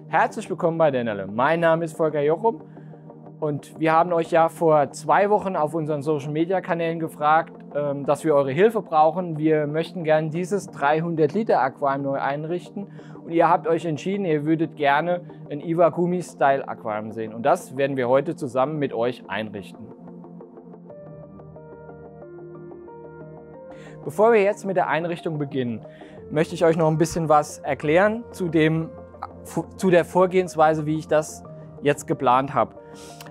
Herzlich willkommen bei Dennerle. Mein Name ist Volker Jochum und wir haben euch ja vor 2 Wochen auf unseren Social Media Kanälen gefragt, dass wir eure Hilfe brauchen. Wir möchten gerne dieses 300 Liter Aquarium neu einrichten und ihr habt euch entschieden, ihr würdet gerne ein Iwagumi Style Aquarium sehen und das werden wir heute zusammen mit euch einrichten. Bevor wir jetzt mit der Einrichtung beginnen, möchte ich euch noch ein bisschen was erklären zu der Vorgehensweise, wie ich das jetzt geplant habe.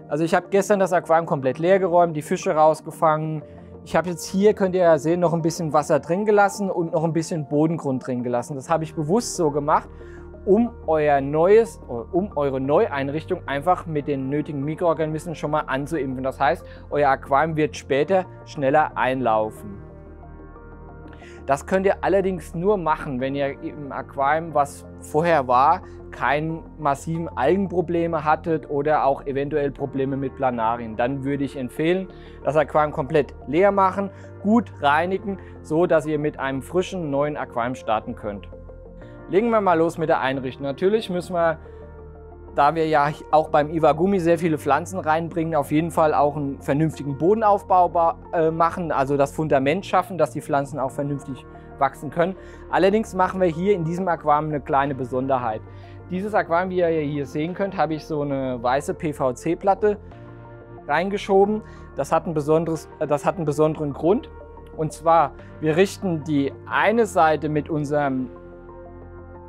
Also ich habe gestern das Aquarium komplett leer geräumt, die Fische rausgefangen. Ich habe jetzt hier, könnt ihr ja sehen, noch ein bisschen Wasser drin gelassen und noch ein bisschen Bodengrund drin gelassen. Das habe ich bewusst so gemacht, um eure Neueinrichtung einfach mit den nötigen Mikroorganismen schon mal anzuimpfen. Das heißt, euer Aquarium wird später schneller einlaufen. Das könnt ihr allerdings nur machen, wenn ihr im Aquarium, was vorher war, keine massiven Algenprobleme hattet oder auch eventuell Probleme mit Planarien. Dann würde ich empfehlen, das Aquarium komplett leer machen, gut reinigen, so dass ihr mit einem frischen neuen Aquarium starten könnt. Legen wir mal los mit der Einrichtung. Natürlich müssen wir, da wir ja auch beim Iwagumi sehr viele Pflanzen reinbringen, auf jeden Fall auch einen vernünftigen Bodenaufbau machen, also das Fundament schaffen, dass die Pflanzen auch vernünftig wachsen können. Allerdings machen wir hier in diesem Aquarium eine kleine Besonderheit. Dieses Aquarium, wie ihr hier sehen könnt, habe ich so eine weiße PVC-Platte reingeschoben. Das hat einen besonderen Grund. Und zwar, wir richten die eine Seite mit unserem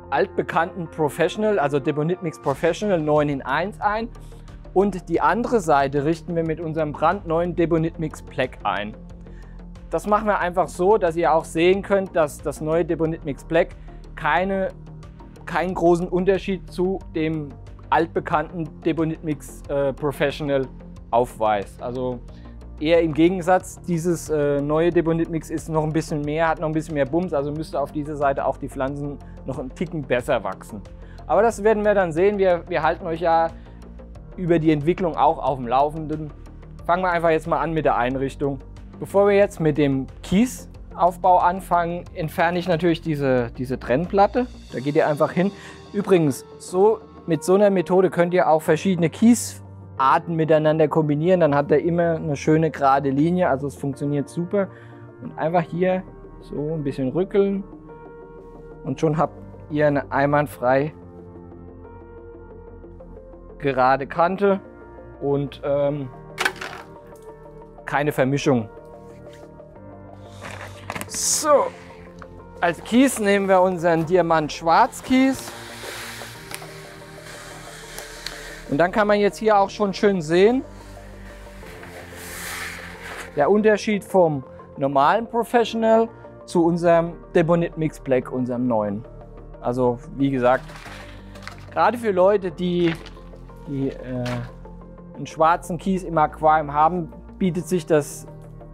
altbekannten Professional, also Debonit-Mix Professional 9 in 1 ein und die andere Seite richten wir mit unserem brandneuen Debonit-Mix Black ein. Das machen wir einfach so, dass ihr auch sehen könnt, dass das neue Debonit-Mix Black keinen großen Unterschied zu dem altbekannten Debonit-Mix Professional aufweist. Also eher im Gegensatz, dieses neue Debonit-Mix ist noch ein bisschen mehr, hat noch ein bisschen mehr Bums, also müsste auf dieser Seite auch die Pflanzen noch einen Ticken besser wachsen. Aber das werden wir dann sehen, wir halten euch ja über die Entwicklung auch auf dem Laufenden. Fangen wir einfach jetzt mal an mit der Einrichtung. Bevor wir jetzt mit dem Kiesaufbau anfangen, entferne ich natürlich diese Trennplatte. Da geht ihr einfach hin. Übrigens, mit so einer Methode könnt ihr auch verschiedene Kiesarten miteinander kombinieren. Dann habt ihr immer eine schöne gerade Linie, also es funktioniert super. Und einfach hier so ein bisschen rückeln und schon habt ihr eine einwandfrei gerade Kante und keine Vermischung. So, als Kies nehmen wir unseren Diamant Schwarzkies. Und dann kann man jetzt hier auch schon schön sehen, der Unterschied vom normalen Professional zu unserem Debonit-Mix Black, unserem neuen. Also wie gesagt, gerade für Leute, die einen schwarzen Kies im Aquarium haben, bietet sich das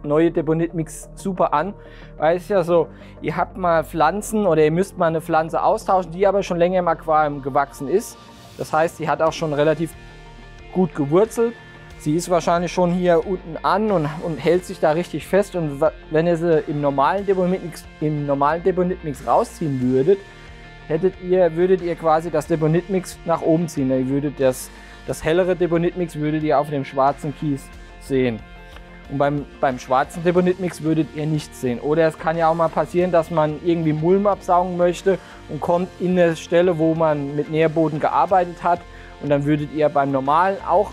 neue Debonit-Mix super an, weil es ja so, ihr habt mal Pflanzen oder ihr müsst mal eine Pflanze austauschen, die aber schon länger im Aquarium gewachsen ist. Das heißt, sie hat auch schon relativ gut gewurzelt. Sie ist wahrscheinlich schon hier unten an und hält sich da richtig fest. Und wenn ihr sie im normalen Debonit-Mix rausziehen würdet, würdet ihr quasi das Debonit-Mix nach oben ziehen. Ihr würdet das hellere Debonit-Mix würdet ihr auf dem schwarzen Kies sehen. Und beim schwarzen Debonit-Mix würdet ihr nichts sehen. Oder es kann ja auch mal passieren, dass man irgendwie Mulm absaugen möchte und kommt in eine Stelle, wo man mit Nährboden gearbeitet hat. Und dann würdet ihr beim normalen auch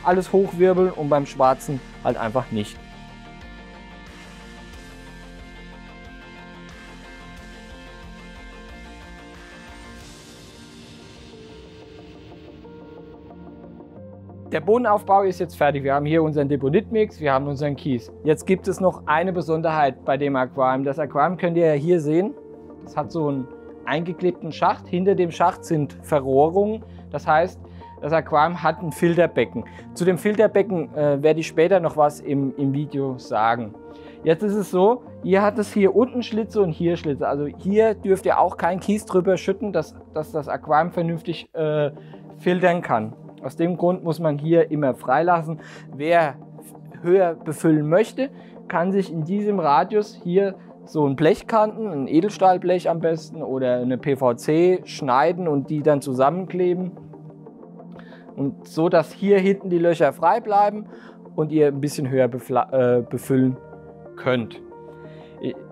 alles hochwirbeln und beim schwarzen halt einfach nicht. Der Bodenaufbau ist jetzt fertig. Wir haben hier unseren Debonit-Mix, wir haben unseren Kies. Jetzt gibt es noch eine Besonderheit bei dem Aquarium. Das Aquarium könnt ihr ja hier sehen. Das hat so einen eingeklebten Schacht. Hinter dem Schacht sind Verrohrungen. Das heißt, das Aquarium hat ein Filterbecken. Zu dem Filterbecken werde ich später noch was im Video sagen. Jetzt ist es so, ihr hat es hier unten Schlitze und hier Schlitze. Also hier dürft ihr auch kein Kies drüber schütten, dass das Aquarium vernünftig filtern kann. Aus dem Grund muss man hier immer freilassen. Wer höher befüllen möchte, kann sich in diesem Radius hier so ein Blechkanten, ein Edelstahlblech am besten oder eine PVC schneiden und die dann zusammenkleben. Und so, dass hier hinten die Löcher frei bleiben und ihr ein bisschen höher befüllen könnt.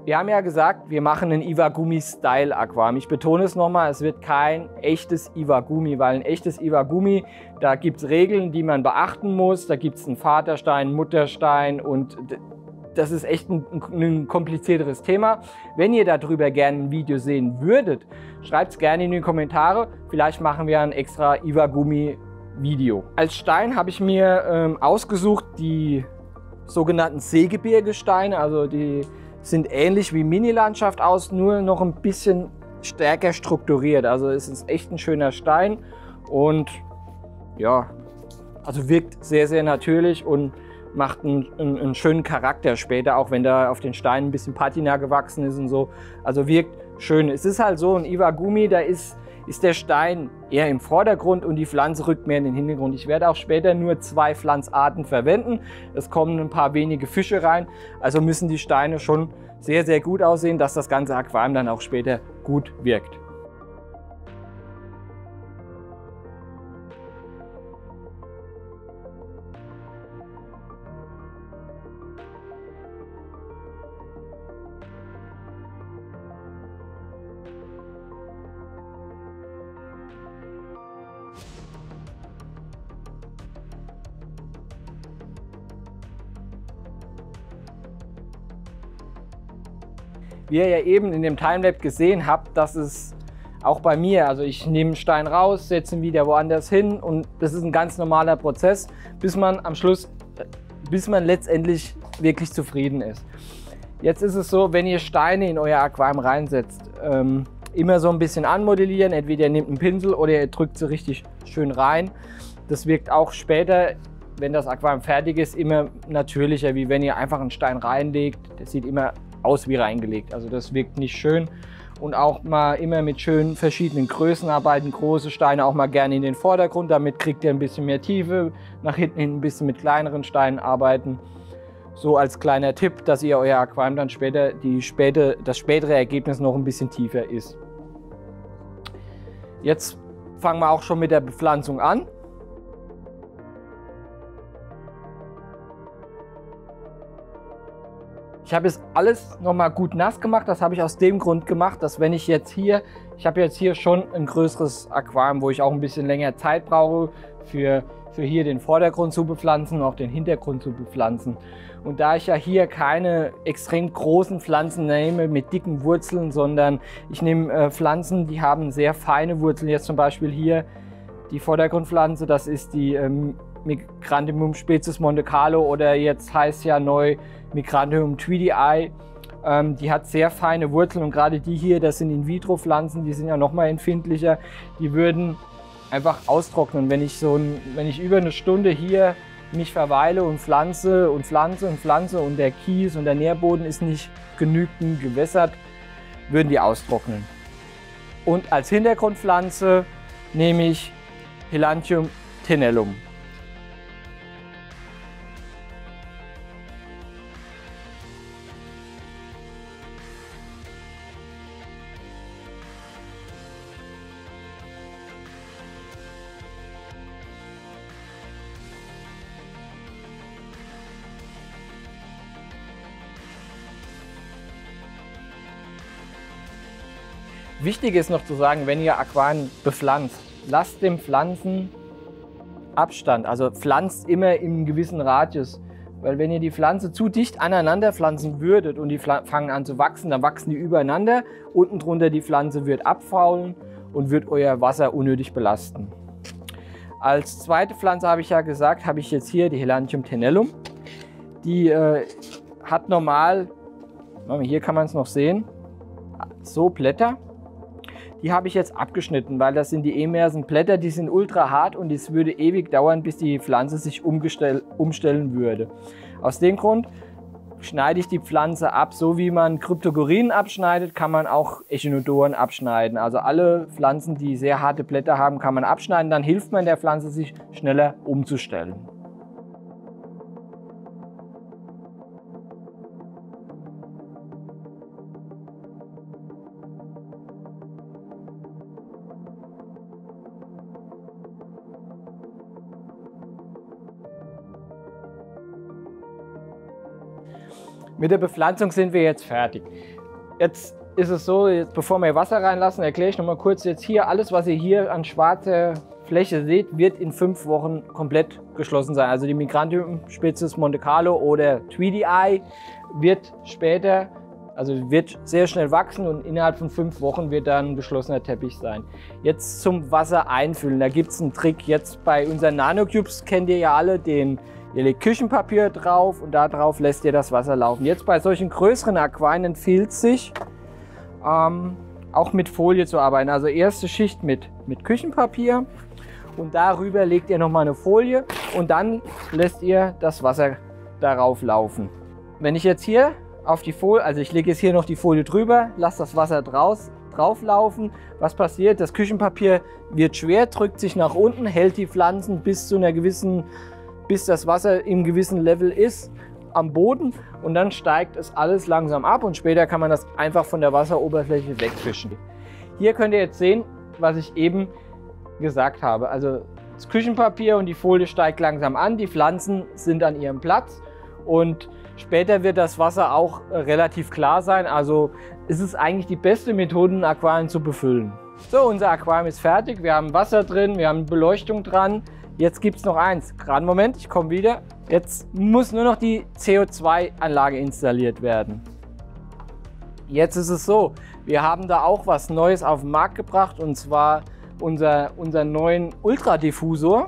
Wir haben ja gesagt, wir machen ein Iwagumi-Style-Aquarium. Ich betone es nochmal, es wird kein echtes Iwagumi, weil ein echtes Iwagumi, da gibt es Regeln, die man beachten muss. Da gibt es einen Vaterstein, einen Mutterstein und das ist echt ein komplizierteres Thema. Wenn ihr darüber gerne ein Video sehen würdet, schreibt es gerne in die Kommentare. Vielleicht machen wir ein extra Iwagumi-Video. Als Stein habe ich mir ausgesucht die sogenannten Seegebirgesteine, also die sind ähnlich wie Mini-Landschaft aus, nur noch ein bisschen stärker strukturiert. Also es ist echt ein schöner Stein und ja, also wirkt sehr, sehr natürlich und macht einen schönen Charakter später, auch wenn da auf den Steinen ein bisschen Patina gewachsen ist und so. Also wirkt schön. Es ist halt so, ein Iwagumi, da ist der Stein eher im Vordergrund und die Pflanze rückt mehr in den Hintergrund. Ich werde auch später nur 2 Pflanzarten verwenden. Es kommen ein paar wenige Fische rein, also müssen die Steine schon sehr, sehr gut aussehen, dass das ganze Aquarium dann auch später gut wirkt. Wie ihr ja eben in dem Timelapse gesehen habt, dass es auch bei mir, also ich nehme einen Stein raus, setze ihn wieder woanders hin und das ist ein ganz normaler Prozess, bis man am Schluss, bis man letztendlich wirklich zufrieden ist. Jetzt ist es so, wenn ihr Steine in euer Aquarium reinsetzt, immer so ein bisschen anmodellieren, entweder ihr nehmt einen Pinsel oder ihr drückt sie richtig schön rein. Das wirkt auch später, wenn das Aquarium fertig ist, immer natürlicher, wie wenn ihr einfach einen Stein reinlegt. Das sieht immer aus wie reingelegt. Also das wirkt nicht schön. Und auch mal immer mit schönen verschiedenen Größen arbeiten. Große Steine auch mal gerne in den Vordergrund. Damit kriegt ihr ein bisschen mehr Tiefe. Nach hinten hin ein bisschen mit kleineren Steinen arbeiten. So als kleiner Tipp, dass ihr euer Aquarium dann später, das spätere Ergebnis noch ein bisschen tiefer ist. Jetzt fangen wir auch schon mit der Bepflanzung an. Ich habe jetzt alles nochmal gut nass gemacht. Das habe ich aus dem Grund gemacht, dass wenn ich jetzt hier, ich habe jetzt hier schon ein größeres Aquarium, wo ich auch ein bisschen länger Zeit brauche für hier den Vordergrund zu bepflanzen und auch den Hintergrund zu bepflanzen. Und da ich ja hier keine extrem großen Pflanzen nehme mit dicken Wurzeln, sondern ich nehme Pflanzen, die haben sehr feine Wurzeln. Jetzt zum Beispiel hier die Vordergrundpflanze, das ist die Migrantium species Monte Carlo oder jetzt heißt ja neu Migrantium Tweedy Eye. Die hat sehr feine Wurzeln und gerade die hier, das sind In-vitro-Pflanzen, die sind ja noch mal empfindlicher. Die würden einfach austrocknen, wenn ich über eine Stunde hier mich verweile und pflanze und pflanze und pflanze und der Kies und der Nährboden ist nicht genügend gewässert, würden die austrocknen. Und als Hintergrundpflanze nehme ich Helantium tenellum. Wichtig ist noch zu sagen, wenn ihr Aquarien bepflanzt, lasst dem Pflanzen Abstand, also pflanzt immer im gewissen Radius. Weil wenn ihr die Pflanze zu dicht aneinander pflanzen würdet und die fangen an zu wachsen, dann wachsen die übereinander. Unten drunter die Pflanze wird abfaulen und wird euer Wasser unnötig belasten. Als zweite Pflanze habe ich ja gesagt, habe ich jetzt hier die Helantium tenellum. Die hat normal, hier kann man es noch sehen, so Blätter. Die habe ich jetzt abgeschnitten, weil das sind die emersen Blätter, die sind ultra hart und es würde ewig dauern, bis die Pflanze sich umstellen würde. Aus dem Grund schneide ich die Pflanze ab, so wie man Cryptogorinen abschneidet, kann man auch Echinodoren abschneiden. Also alle Pflanzen, die sehr harte Blätter haben, kann man abschneiden, dann hilft man der Pflanze, sich schneller umzustellen. Mit der Bepflanzung sind wir jetzt fertig. Jetzt ist es so, jetzt, bevor wir Wasser reinlassen, erkläre ich noch mal kurz jetzt hier, alles was ihr hier an schwarzer Fläche seht, wird in 5 Wochen komplett geschlossen sein. Also die Migrantium Spezies Monte Carlo oder Tweedy Eye wird später, also wird sehr schnell wachsen und innerhalb von 5 Wochen wird dann ein geschlossener Teppich sein. Jetzt zum Wasser einfüllen, da gibt es einen Trick. Jetzt bei unseren Nanocubes kennt ihr ja alle den. Ihr legt Küchenpapier drauf und da drauf lässt ihr das Wasser laufen. Jetzt bei solchen größeren Aquarien empfiehlt es sich, auch mit Folie zu arbeiten. Also erste Schicht mit Küchenpapier und darüber legt ihr nochmal eine Folie und dann lässt ihr das Wasser darauf laufen. Wenn ich jetzt hier auf die Folie, also ich lege jetzt hier noch die Folie drüber, lasse das Wasser drauf laufen. Was passiert? Das Küchenpapier wird schwer, drückt sich nach unten, hält die Pflanzen bis das Wasser im gewissen Level ist am Boden und dann steigt es alles langsam ab und später kann man das einfach von der Wasseroberfläche wegfischen. Hier könnt ihr jetzt sehen, was ich eben gesagt habe. Also das Küchenpapier und die Folie steigt langsam an, die Pflanzen sind an ihrem Platz und später wird das Wasser auch relativ klar sein. Also es ist eigentlich die beste Methode, ein Aquarium zu befüllen. So, unser Aquarium ist fertig. Wir haben Wasser drin, wir haben Beleuchtung dran. Jetzt gibt es noch eins. Gerade einen Moment, ich komme wieder. Jetzt muss nur noch die CO2-Anlage installiert werden. Jetzt ist es so, wir haben da auch was Neues auf den Markt gebracht und zwar unseren neuen Ultradiffusor.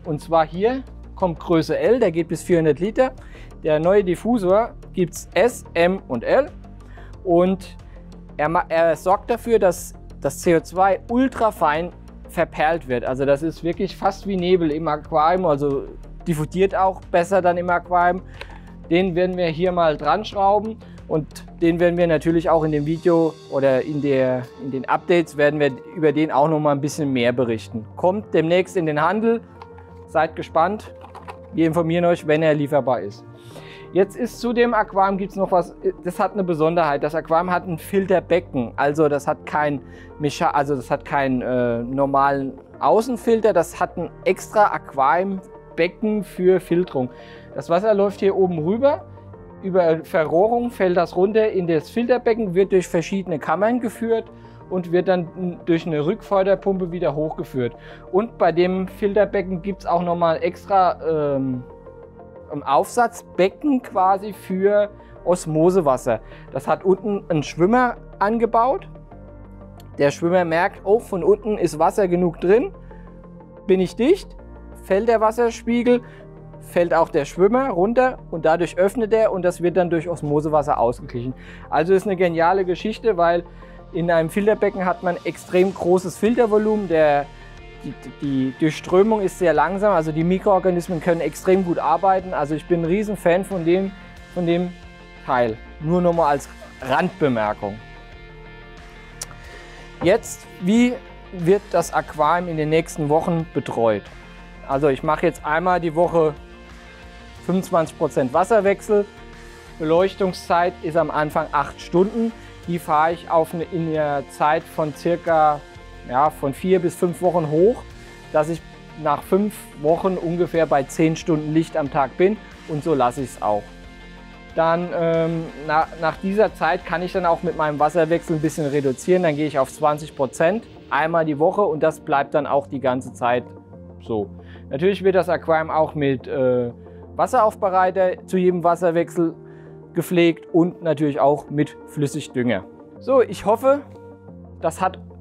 Und zwar hier kommt Größe L, der geht bis 400 Liter. Der neue Diffusor gibt es S, M und L und er sorgt dafür, dass das CO2 ultrafein verperlt wird. Also das ist wirklich fast wie Nebel im Aquarium, also diffundiert auch besser dann im Aquarium. Den werden wir hier mal dran schrauben und den werden wir natürlich auch in dem Video oder in den Updates werden wir über den auch noch mal ein bisschen mehr berichten. Kommt demnächst in den Handel, seid gespannt. Wir informieren euch, wenn er lieferbar ist. Jetzt ist zu dem Aquarium gibt es noch was, das hat eine Besonderheit. Das Aquarium hat ein Filterbecken, also das hat keinen normalen Außenfilter, das hat ein extra Aquariumbecken für Filterung. Das Wasser läuft hier oben rüber, über Verrohrung fällt das runter in das Filterbecken, wird durch verschiedene Kammern geführt und wird dann durch eine Rückförderpumpe wieder hochgeführt. Und bei dem Filterbecken gibt es auch nochmal extra ein Aufsatzbecken quasi für Osmosewasser. Das hat unten ein Schwimmer angebaut. Der Schwimmer merkt, oh, von unten ist Wasser genug drin, bin ich dicht, fällt der Wasserspiegel, fällt auch der Schwimmer runter und dadurch öffnet er und das wird dann durch Osmosewasser ausgeglichen. Also ist eine geniale Geschichte, weil in einem Filterbecken hat man extrem großes Filtervolumen, die Durchströmung ist sehr langsam, also die Mikroorganismen können extrem gut arbeiten. Also ich bin ein riesen Fan von dem Teil. Nur nochmal als Randbemerkung. Jetzt, wie wird das Aquarium in den nächsten Wochen betreut? Also ich mache jetzt einmal die Woche 25% Wasserwechsel. Beleuchtungszeit ist am Anfang 8 Stunden. Die fahre ich in der Zeit von circa von 4 bis 5 Wochen hoch, dass ich nach 5 Wochen ungefähr bei 10 Stunden Licht am Tag bin und so lasse ich es auch. Dann nach dieser Zeit kann ich dann auch mit meinem Wasserwechsel ein bisschen reduzieren, dann gehe ich auf 20% einmal die Woche und das bleibt dann auch die ganze Zeit so. Natürlich wird das Aquarium auch mit Wasseraufbereiter zu jedem Wasserwechsel gepflegt und natürlich auch mit Flüssigdünger. So, ich hoffe, das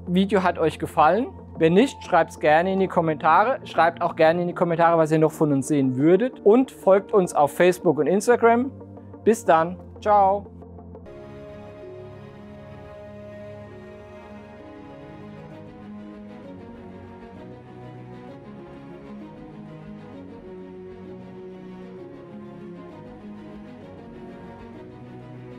Video hat euch gefallen. Wenn nicht, schreibt es gerne in die Kommentare. Schreibt auch gerne in die Kommentare, was ihr noch von uns sehen würdet. Und folgt uns auf Facebook und Instagram. Bis dann. Ciao.